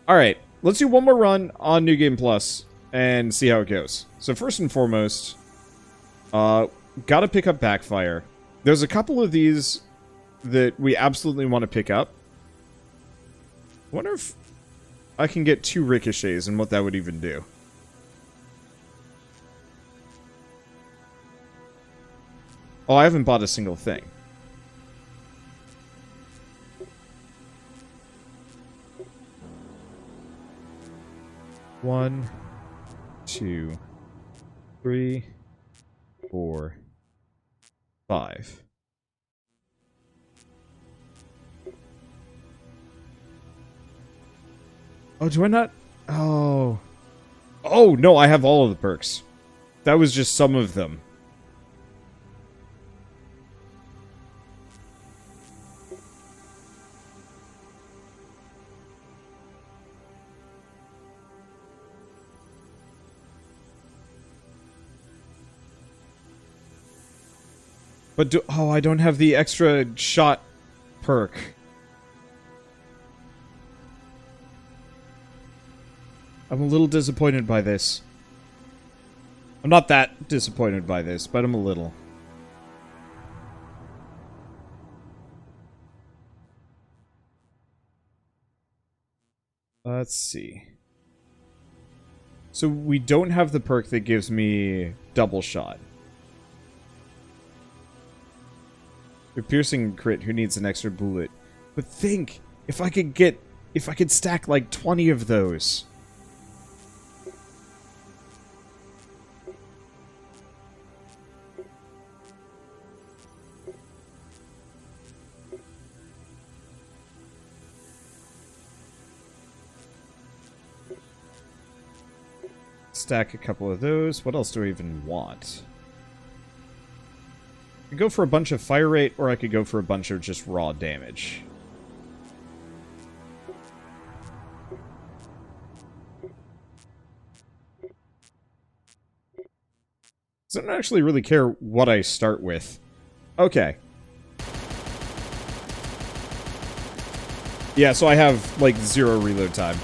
Alright, let's do one more run on New Game Plus and see how it goes. So first and foremost, gotta pick up Backfire. There's a couple of these that we absolutely want to pick up. I wonder if I can get 2 ricochets and what that would even do. Oh, I haven't bought a single thing. One, 2, 3, 4, 5. Oh, do I not? Oh. Oh, no, I have all of the perks. That was just some of them. But oh, I don't have the extra shot perk. I'm a little disappointed by this. I'm not that disappointed by this, but I'm a little. Let's see. So we don't have the perk that gives me double shot. Your piercing crit, who needs an extra bullet? But think, if I could stack like 20 of those. Stack a couple of those. What else do I even want? I could go for a bunch of fire rate, or I could go for a bunch of just raw damage. So I don't actually really care what I start with. Okay. Yeah, so I have, like, 0 reload time.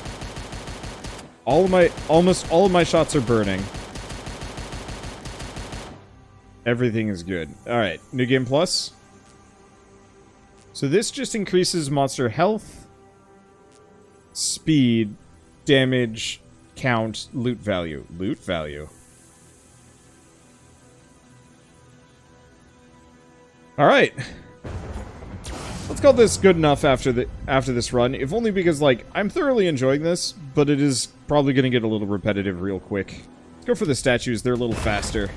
Almost all of my shots are burning. Everything is good. Alright, New Game Plus. So this just increases monster health, speed, damage, count, loot value. Loot value. Alright. Let's call this good enough after this run, if only because, like, I'm thoroughly enjoying this, but it is probably going to get a little repetitive real quick. Let's go for the statues, they're a little faster.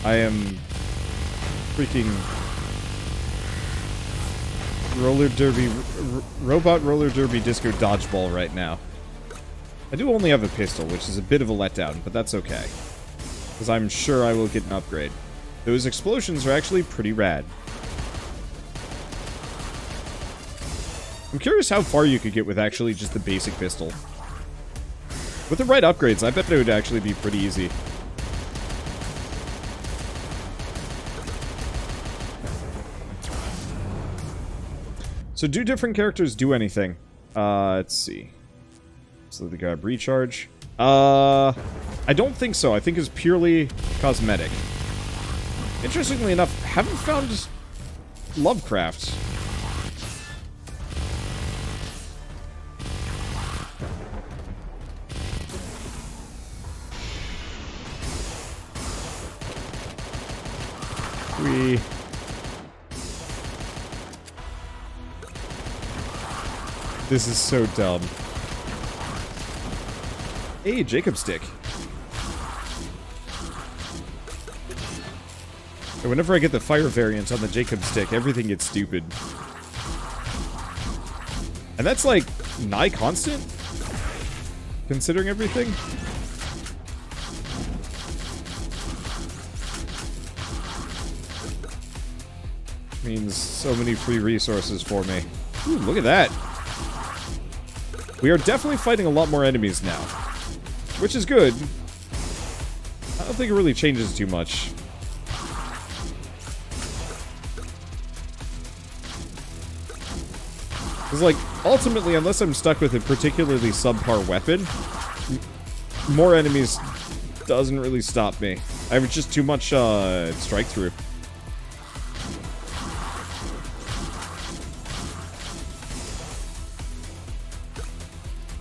I am freaking roller derby, robot roller derby disco dodgeball right now. I do only have a pistol, which is a bit of a letdown, but that's okay. Because I'm sure I will get an upgrade. Those explosions are actually pretty rad. I'm curious how far you could get with actually just the basic pistol. With the right upgrades, I bet it would actually be pretty easy. So do different characters do anything? Let's see. So the grab recharge. I don't think so. I think it's purely cosmetic. Interestingly enough, haven't found Lovecraft. This is so dumb. Hey, Jacob stick. And whenever I get the fire variant on the Jacob stick, everything gets stupid. And that's like nigh constant, considering everything. Means so many free resources for me. Ooh, look at that. We are definitely fighting a lot more enemies now. Which is good. I don't think it really changes too much. Because, like, ultimately, unless I'm stuck with a particularly subpar weapon, more enemies doesn't really stop me. I have just too much, strike through.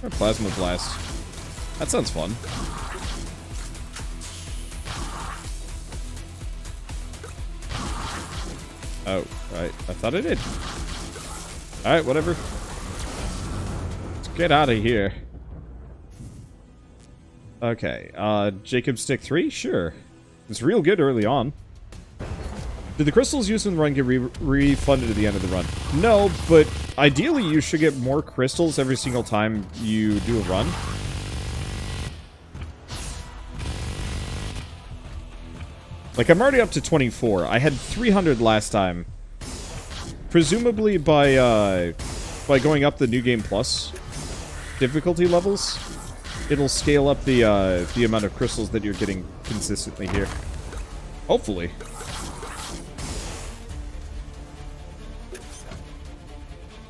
Or plasma blast. That sounds fun. Oh, right. I thought I did. Alright, whatever. Let's get out of here. Okay, Jacob Stick 3? Sure. It's real good early on. Did the crystals used in the run get refunded at the end of the run? No, but ideally you should get more crystals every single time you do a run. Like, I'm already up to 24. I had 300 last time. Presumably by going up the New Game Plus difficulty levels, it'll scale up the amount of crystals that you're getting consistently here. Hopefully.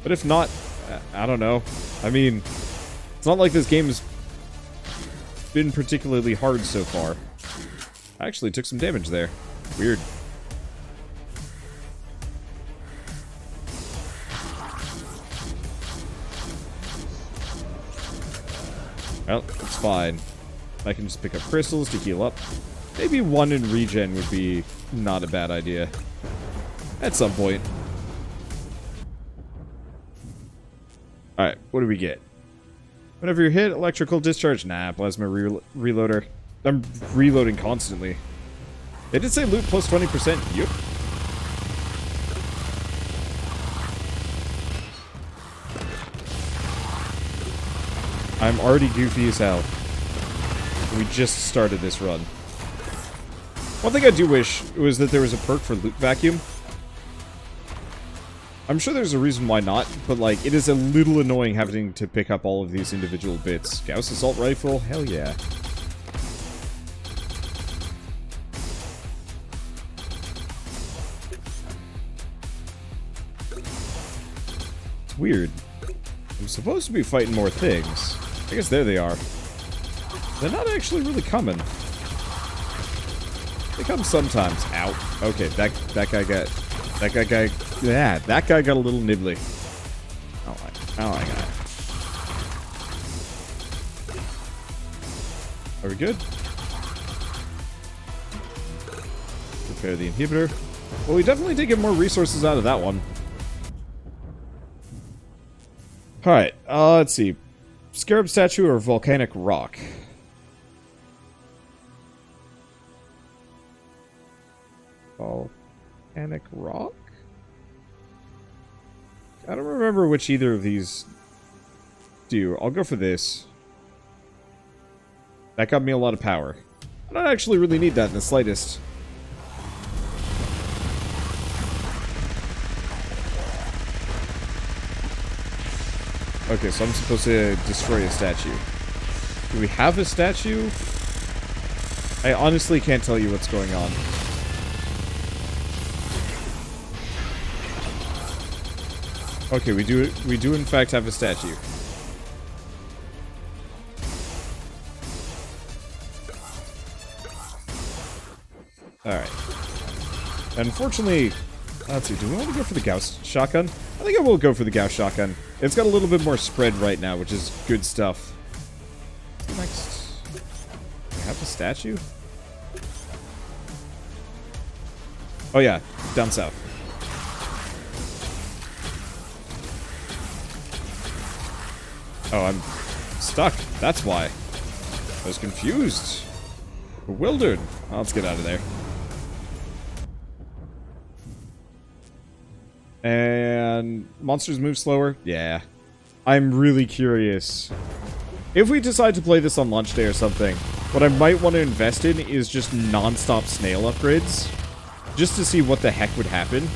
But if not, I don't know. I mean, it's not like this game has been particularly hard so far. I actually took some damage there. Weird. Well, it's fine. I can just pick up crystals to heal up. Maybe one in regen would be not a bad idea. At some point. Alright, what do we get? Whenever you're hit, electrical discharge. Nah, plasma reloader. I'm reloading constantly. It did say loot plus 20%. Yep. I'm already goofy as hell. We just started this run. One thing I do wish was that there was a perk for loot vacuum. I'm sure there's a reason why not, but like, it is a little annoying having to pick up all of these individual bits. Gauss assault rifle? Hell yeah. It's weird. I'm supposed to be fighting more things. I guess there they are. They're not actually really coming. They come sometimes. Ow. Okay, that guy got... Yeah, that guy got a little nibbly. Oh my god. Are we good? Repair the inhibitor. Well, we definitely did get more resources out of that one. Alright, let's see. Scarab statue or volcanic rock? Volcanic rock? I don't remember which either of these do. I'll go for this. That got me a lot of power. I don't actually really need that in the slightest. Okay, so I'm supposed to destroy a statue. Do we have a statue? I honestly can't tell you what's going on. Okay, we do in fact have a statue. Alright. Unfortunately, let's see, do we want to go for the Gauss shotgun? I think I will go for the Gauss shotgun. It's got a little bit more spread right now, which is good stuff. Next. Do we have a statue? Oh yeah, down south. Oh, I'm stuck. That's why. I was confused. Bewildered. Oh, let's get out of there. And monsters move slower? Yeah. I'm really curious. If we decide to play this on launch day or something, what I might want to invest in is just non-stop snail upgrades. Just to see what the heck would happen.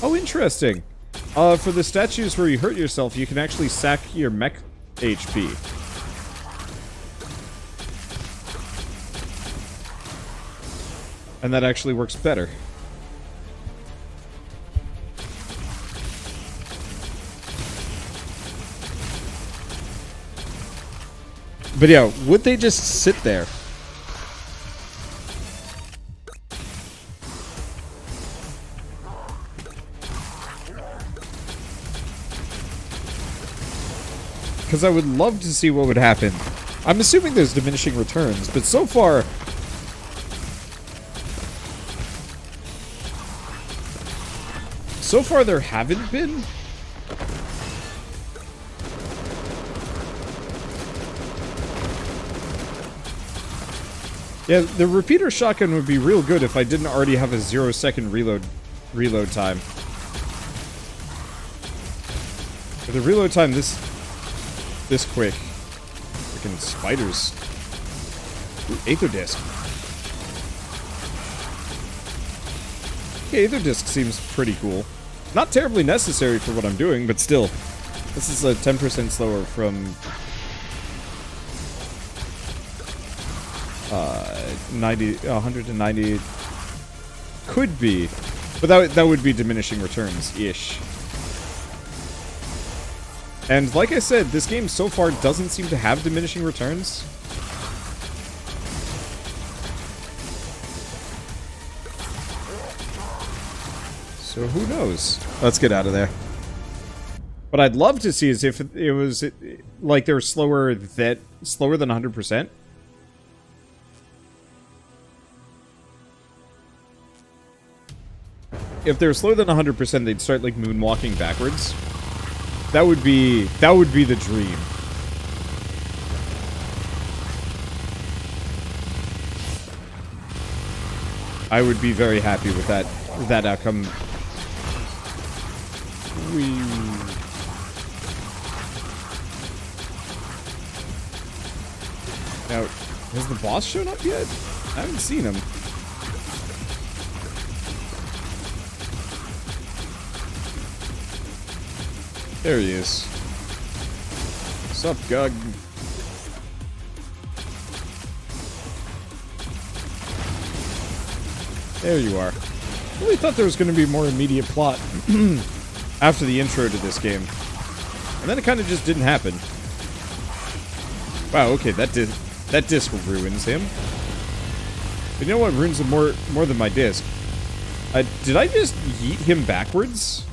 Oh, interesting. For the statues where you hurt yourself, you can actually sack your mech HP. And that actually works better. But yeah, would they just sit there? Because I would love to see what would happen. I'm assuming there's diminishing returns, but so far... So far there haven't been. Yeah, the repeater shotgun would be real good if I didn't already have a 0-second reload time. With the reload time this quick. Freaking spiders. Ooh, Aether Disc. Okay, Aether Disc seems pretty cool. Not terribly necessary for what I'm doing, but still. This is a 10% slower from 190. Could be. But that would be diminishing returns-ish. And like I said, this game so far doesn't seem to have diminishing returns. So who knows? Let's get out of there. What I'd love to see is if it was like they were slower than 100%. If they're slower than 100%, they'd start like moonwalking backwards. That would be the dream. I would be very happy with that outcome. Now, has the boss shown up yet? I haven't seen him. There he is. What's up, Gug? There you are. I really thought there was going to be more immediate plot after the intro to this game. And then it kind of just didn't happen. Wow, okay, that disc ruins him. But you know what ruins him more than my disc? Did I just yeet him backwards?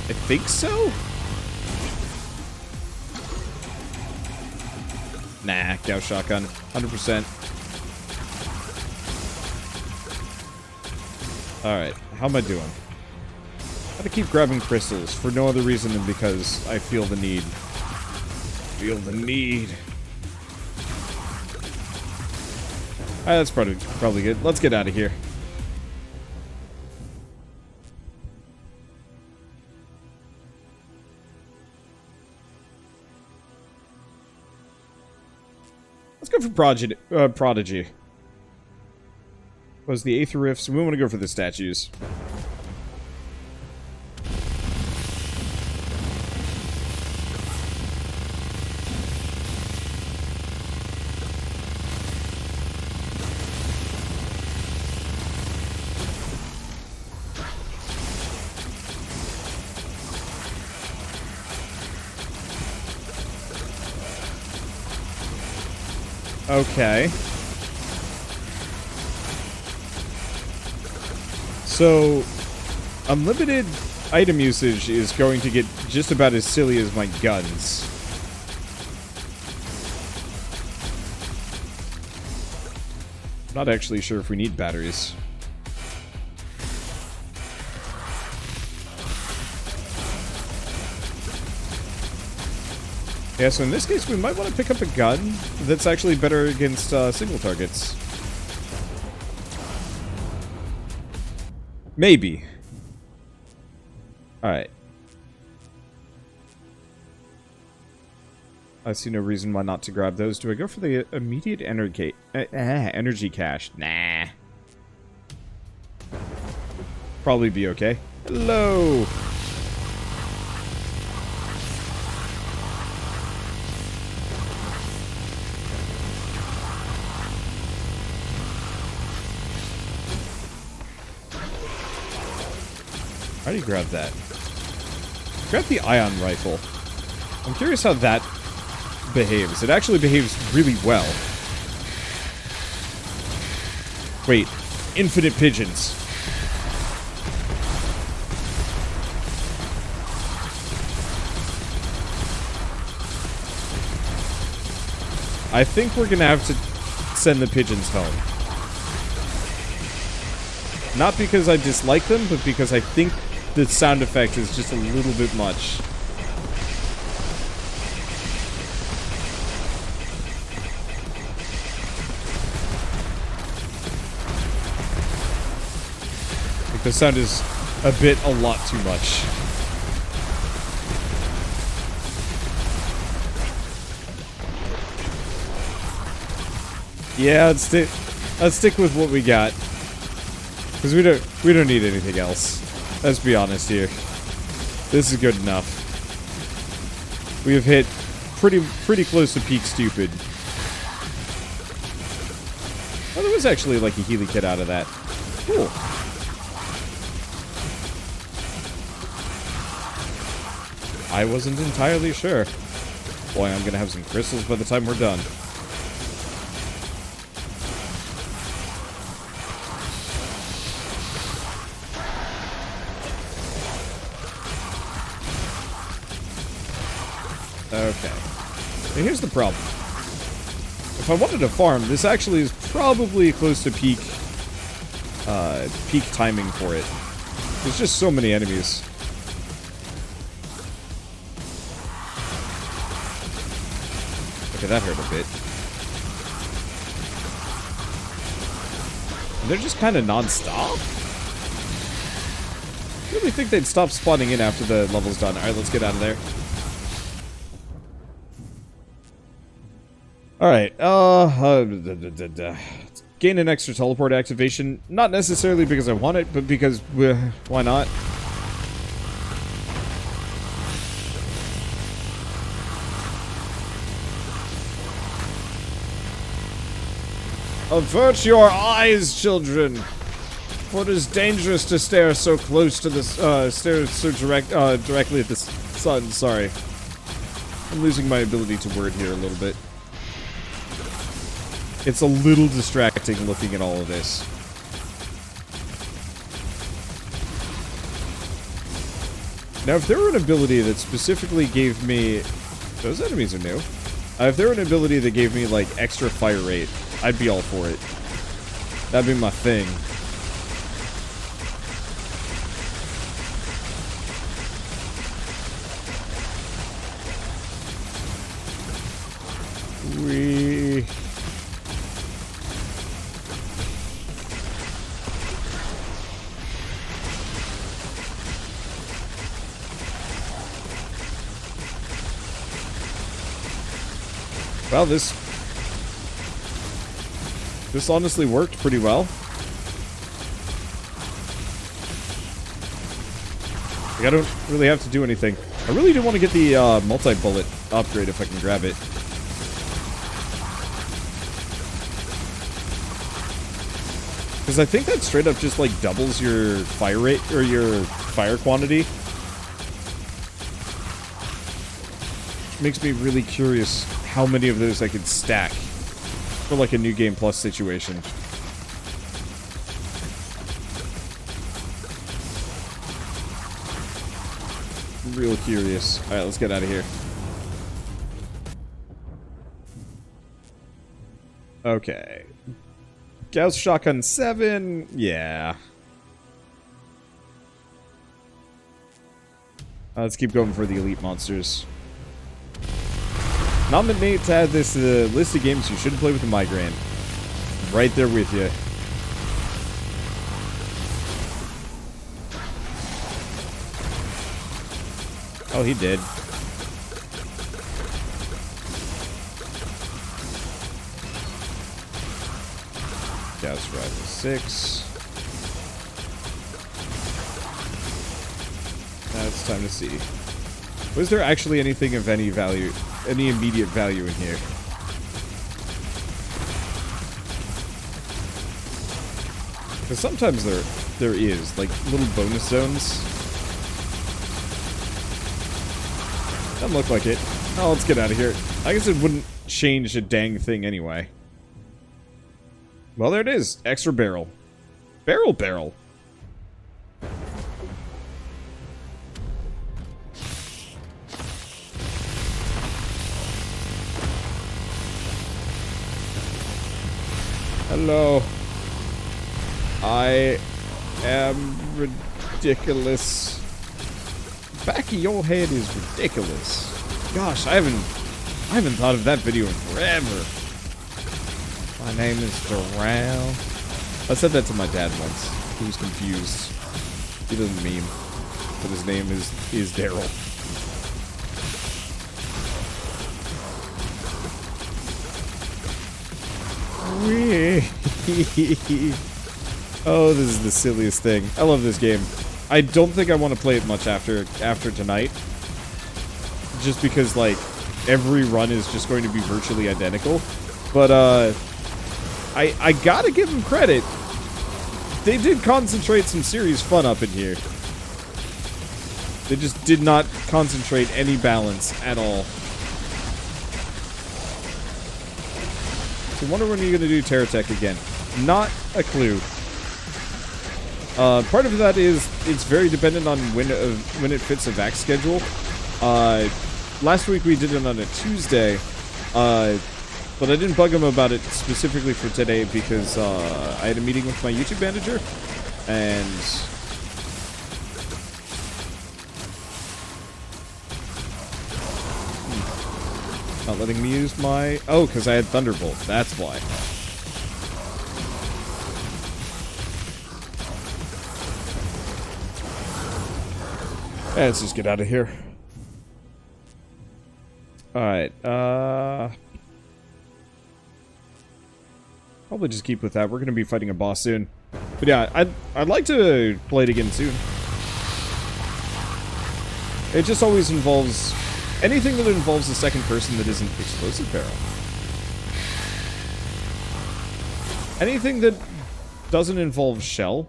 I think so? Nah, Gauss shotgun. 100%. Alright, how am I doing? Gotta keep grabbing crystals for no other reason than because I feel the need. Feel the need. Alright, that's probably good. Let's get out of here. Let's go for Prodigy. Was the Aether Rifts? We want to go for the statues. Okay. So, unlimited item usage is going to get just about as silly as my guns. Not actually sure if we need batteries. Yeah, so in this case, we might want to pick up a gun that's actually better against single targets. Maybe. Alright. I see no reason why not to grab those. Do I go for the immediate energy cache? Nah. Probably be okay. Hello! How do you grab that? Grab the ion rifle. I'm curious how that behaves. It actually behaves really well. Wait, infinite pigeons. I think we're gonna have to send the pigeons home. Not because I dislike them, but because I think the sound effect is just a little bit much. Like the sound is a lot too much. Yeah, let's stick with what we got. Because we don't need anything else. Let's be honest here. This is good enough. We have hit pretty close to peak stupid. Oh, there was actually like a Healy kit out of that. Cool. I wasn't entirely sure. Boy, I'm gonna have some crystals by the time we're done. Okay. And here's the problem. If I wanted to farm, this actually is probably close to peak timing for it. There's just so many enemies. Okay, that hurt a bit. And they're just kind of non-stop? I really think they'd stop spawning in after the level's done. Alright, let's get out of there. Alright, gain an extra teleport activation. Not necessarily because I want it, but because, why not? Avert your eyes, children! For it is dangerous to stare so close to this, stare so directly at the sun, sorry. I'm losing my ability to word here a little bit. It's a little distracting looking at all of this. Now, if there were an ability that specifically gave me... Those enemies are new. If there were an ability that gave me, like, extra fire rate, I'd be all for it. That'd be my thing. Well, this honestly worked pretty well. Like, I don't really have to do anything. I really do want to get the multi-bullet upgrade if I can grab it. Because I think that straight up just like doubles your fire rate or your fire quantity. Which makes me really curious how many of those I could stack for like a New Game Plus situation. I'm real curious. Alright, let's get out of here. Okay. Gauss Shotgun 7? Yeah. Let's keep going for the elite monsters. Nominate to add this to the list of games you shouldn't play with a migraine. Right there with you. Oh, he did. Gauss Rival 6. Now it's time to see. Was there actually anything of any value, any immediate value in here? Because sometimes there is, like, little bonus zones. Doesn't look like it. Oh, let's get out of here. I guess it wouldn't change a dang thing anyway. Well, there it is. Extra barrel. Barrel. Hello. I am ridiculous. Back of your head is ridiculous. Gosh, I haven't thought of that video in forever. My name is Darrell. I said that to my dad once. He was confused. He doesn't meme, but his name is Daryl. Oh, this is the silliest thing. I love this game. I don't think I want to play it much after tonight. Just because, like, every run is just going to be virtually identical. But, I gotta give them credit. They did concentrate some serious fun up in here. They just did not concentrate any balance at all. So I wonder when you're gonna do Terratech again. Not a clue. Part of that is it's very dependent on when it fits a VAC schedule. Last week we did it on a Tuesday, but I didn't bug him about it specifically for today because I had a meeting with my YouTube manager, and not letting me use my... Oh, because I had Thunderbolt. That's why. Let's just get out of here. Alright, probably just keep with that. We're gonna be fighting a boss soon. But yeah, I'd like to play it again soon. It just always involves... anything that involves a second person that isn't explosive barrel. Anything that doesn't involve shell.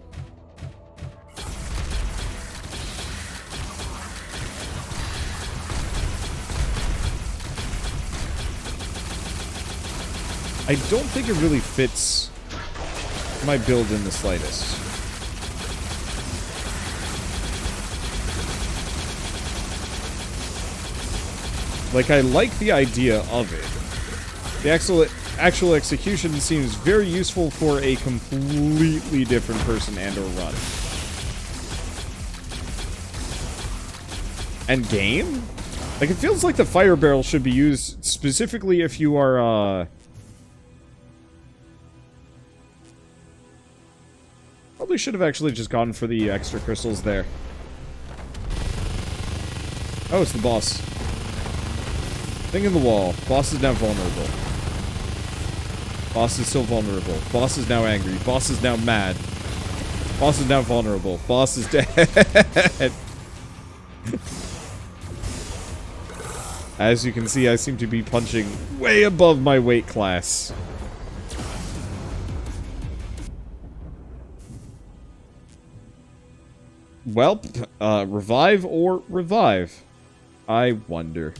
I don't think it really fits my build in the slightest. Like, I like the idea of it. The actual execution seems very useful for a completely different person and or run. And game? Like, it feels like the fire barrel should be used specifically if you are, probably should have actually just gone for the extra crystals there. Oh, it's the boss. Thing in the wall. Boss is now vulnerable. Boss is still vulnerable. Boss is now angry. Boss is now mad. Boss is now vulnerable. Boss is dead. As you can see, I seem to be punching way above my weight class. Well, revive or revive? I wonder.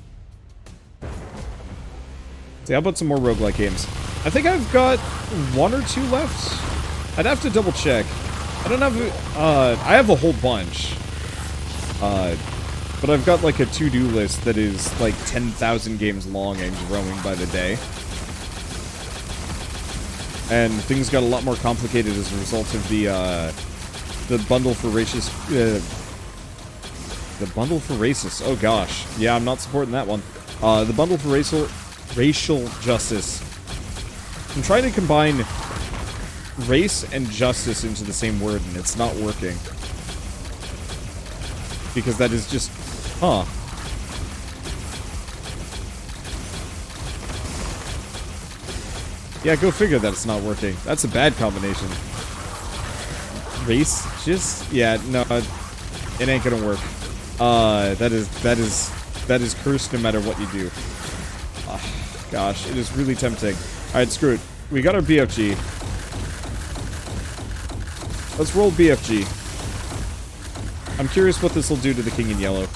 See, how about some more roguelike games? I think I've got one or two left. I'd have to double check. I don't have... I have a whole bunch. But I've got like a to-do list that is like 10,000 games long and growing by the day. And things got a lot more complicated as a result of the bundle for racist... the bundle for racist. Oh gosh. Yeah, I'm not supporting that one. The bundle for racial justice. I'm trying to combine race and justice into the same word, and it's not working. Because that is just... Huh. Yeah, go figure that it's not working. That's a bad combination. Race? Just... Yeah, no, it ain't gonna work. That is cursed no matter what you do. Gosh, it is really tempting. Alright, screw it. We got our BFG. Let's roll BFG. I'm curious what this will do to the King in Yellow.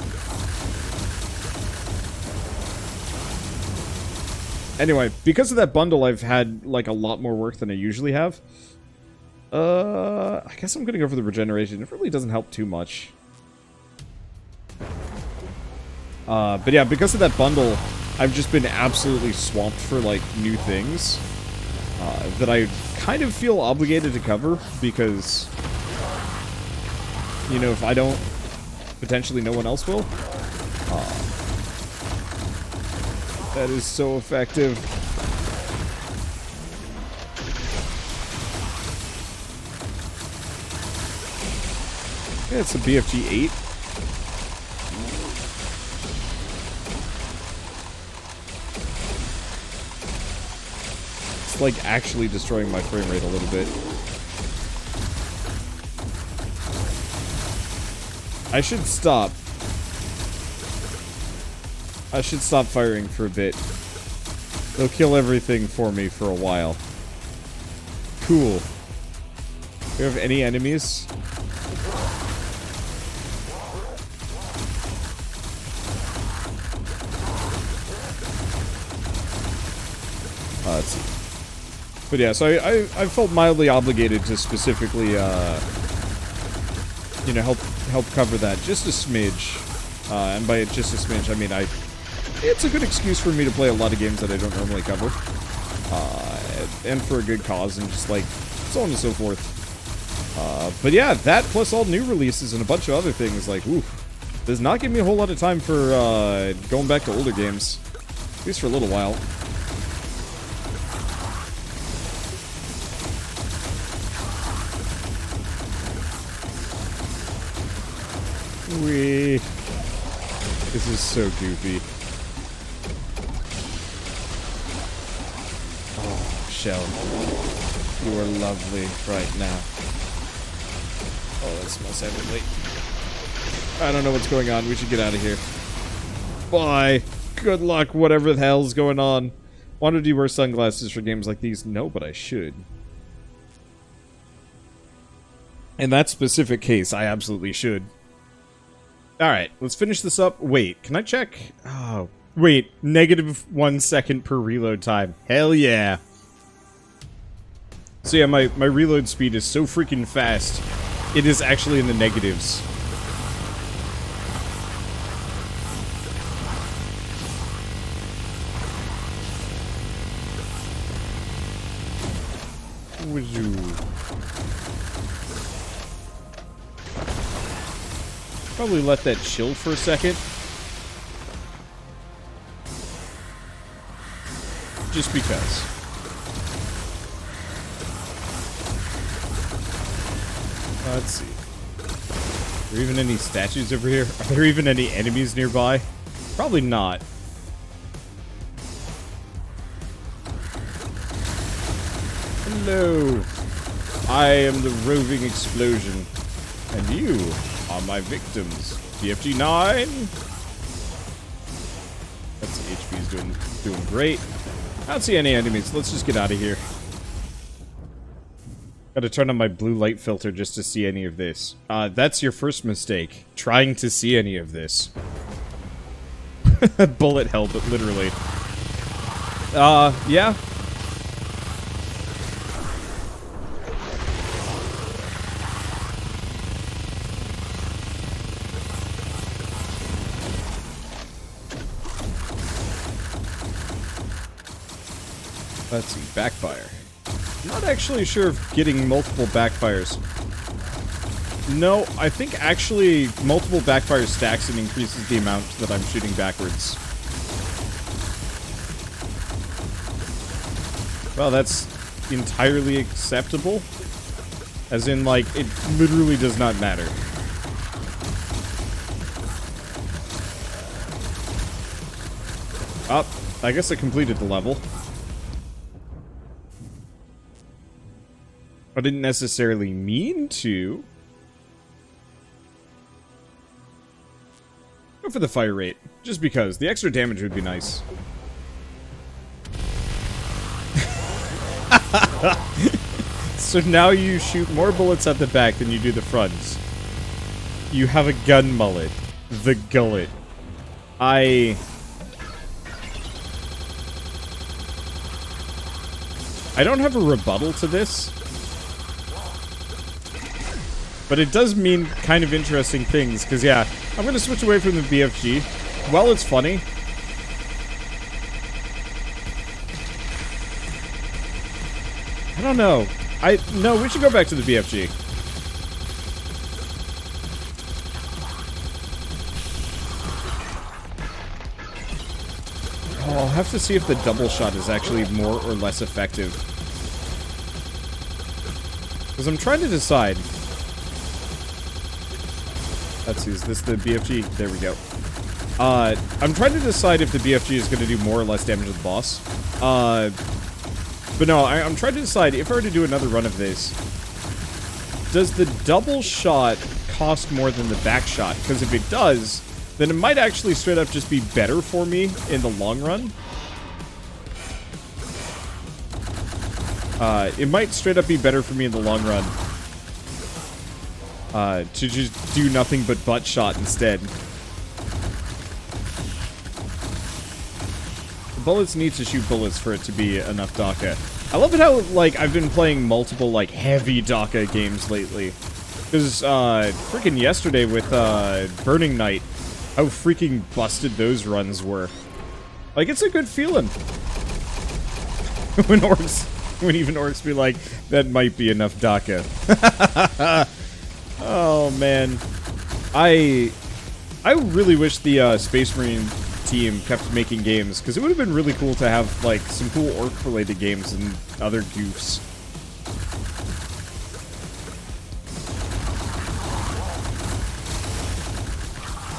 Anyway, because of that bundle, I've had, like, a lot more work than I usually have. I guess I'm gonna go for the regeneration. It really doesn't help too much. But yeah, because of that bundle, I've just been absolutely swamped for, like, new things. That I kind of feel obligated to cover, because, you know, if I don't, potentially no one else will. That is so effective. Yeah, it's a BFG 8. It's like actually destroying my frame rate a little bit. I should stop. I should stop firing for a bit. They'll kill everything for me for a while. Cool. Do you have any enemies? Let's see. But yeah, so I felt mildly obligated to specifically, you know, help cover that just a smidge. And by just a smidge, I mean it's a good excuse for me to play a lot of games that I don't normally cover. And for a good cause, and just, like, so on and so forth. But yeah, that plus all new releases and a bunch of other things, like, ooh, does not give me a whole lot of time for, going back to older games. At least for a little while. Wee. This is so goofy. Oh, Shell. You are lovely right now. Oh, that smells heavenly. I don't know what's going on. We should get out of here. Bye. Good luck, whatever the hell's going on. Why do you wear sunglasses for games like these? No, but I should. In that specific case, I absolutely should. Alright, let's finish this up. Wait, can I check? Oh, wait, -1 second per reload time. Hell yeah. So yeah, my reload speed is so freaking fast, it is actually in the negatives. Probably let that chill for a second. Just because. Let's see. Are there even any statues over here? Are there even any enemies nearby? Probably not. Hello. I am the roving explosion. And you are my victims. BFG 9. That's HP's doing great. I don't see any enemies. Let's just get out of here. Gotta turn on my blue light filter just to see any of this. That's your first mistake. Trying to see any of this. Bullet hell, but literally. Yeah. Let's see, backfire. Not actually sure if getting multiple backfires. No, I think actually multiple backfire stacks and increases the amount that I'm shooting backwards. Well, that's entirely acceptable. As in, like, it literally does not matter. Oh, I guess I completed the level. I didn't necessarily mean to. Go for the fire rate, just because. The extra damage would be nice. So now you shoot more bullets at the back than you do the front. You have a gun mullet. The gullet. I don't have a rebuttal to this, but it does mean kind of interesting things, because, yeah, I'm going to switch away from the BFG. While it's funny, I don't know. No, we should go back to the BFG. Oh, I'll have to see if the double shot is actually more or less effective. Because I'm trying to decide. Let's see, is this the BFG? There we go. I'm trying to decide if the BFG is going to do more or less damage to the boss. But no, I'm trying to decide, if I were to do another run of this, does the double shot cost more than the back shot? Because if it does, then it might actually straight up just be better for me in the long run. It might straight up be better for me in the long run. To just do nothing but butt shot instead. Bullets need to shoot bullets for it to be enough DACA. I love it how, like, I've been playing multiple, like, heavy DACA games lately. Because, freaking yesterday with, Burning Night, how freaking busted those runs were. Like, it's a good feeling. when even orcs be like, that might be enough DACA. Oh, man. I really wish the, Space Marine team kept making games, because it would have been really cool to have, like, some cool orc-related games and other goofs.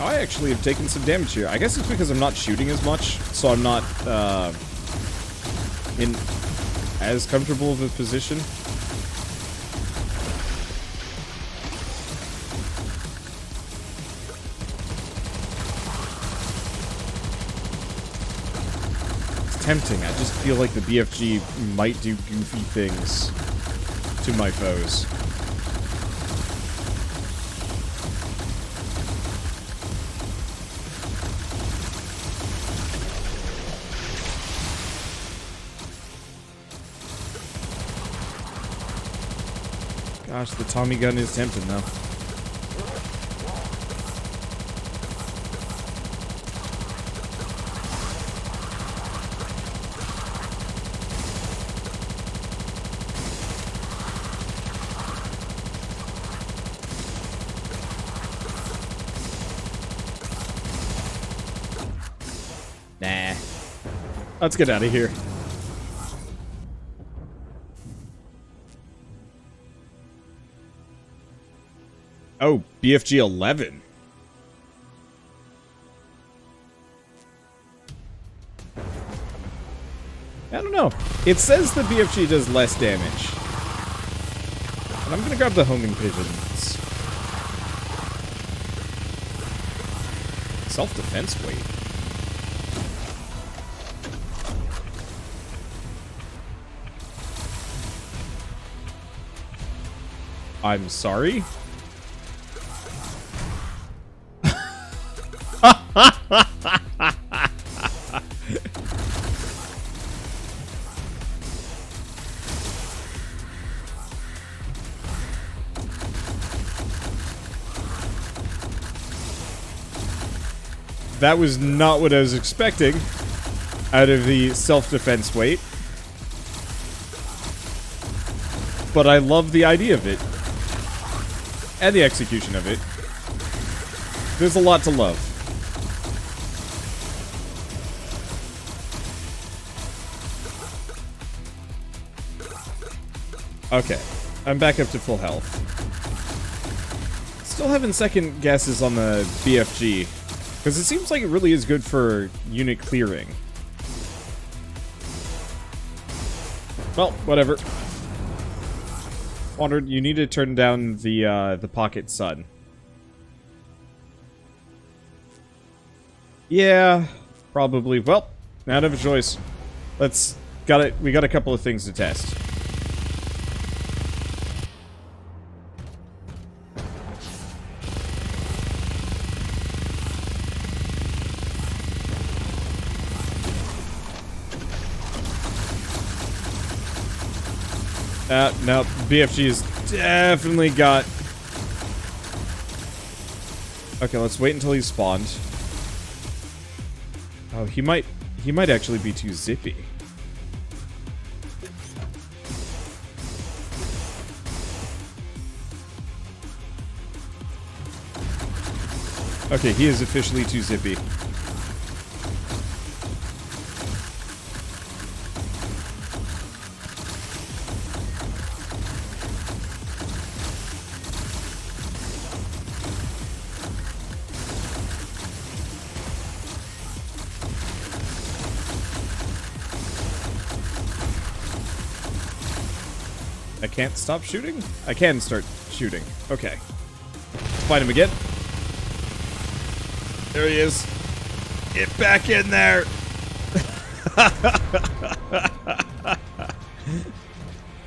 I actually have taken some damage here. I guess it's because I'm not shooting as much, so I'm not, in as comfortable of a position. Tempting. I just feel like the BFG might do goofy things to my foes. Gosh, the Tommy gun is tempting though. Nah. Let's get out of here. Oh, BFG 11. I don't know. It says the BFG does less damage. But I'm gonna grab the homing pigeons. Self-defense weight. I'm sorry? That was not what I was expecting out of the self-defense weight. But I love the idea of it. And the execution of it. There's a lot to love. Okay. I'm back up to full health. Still having second guesses on the BFG. Because it seems like it really is good for unit clearing. Well, whatever. Wandered, you need to turn down the pocket sun. Yeah, probably. Well, not have a choice. We got a couple of things to test. No, BFG's definitely got... Okay, let's wait until he's spawned. Oh, he might actually be too zippy. Okay, he is officially too zippy. I can't stop shooting? I can start shooting. Okay. Let's find him again. There he is. Get back in there!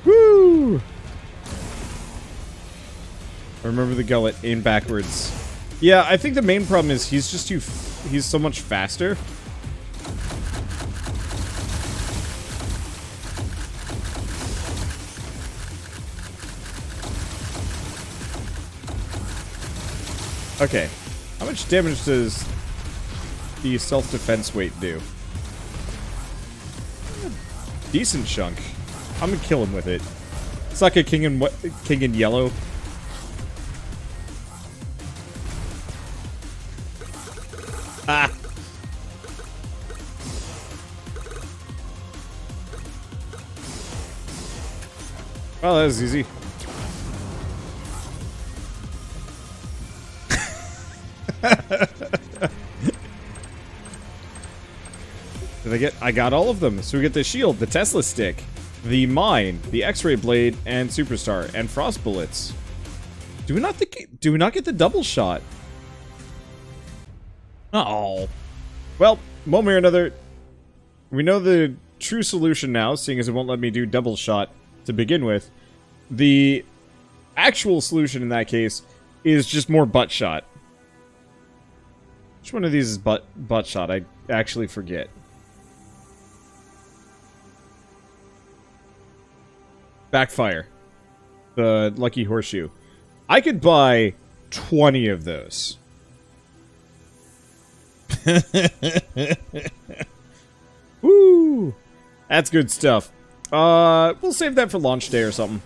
Woo! Remember the gullet, aim backwards. Yeah, I think the main problem is he's just he's so much faster. Okay. How much damage does the self-defense weight do? Decent chunk. I'm gonna kill him with it. It's like a king in yellow. Ah. Well, that was easy. I got all of them. So we get the shield, the Tesla stick, the mine, the X-ray blade, and superstar, and frost bullets. Do we not get the double shot? Oh. Well, one way or another, we know the true solution now, seeing as it won't let me do double shot to begin with. The actual solution in that case is just more butt shot. Which one of these is butt shot? I actually forget. Backfire. The lucky horseshoe. I could buy 20 of those. Woo! That's good stuff. We'll save that for launch day or something.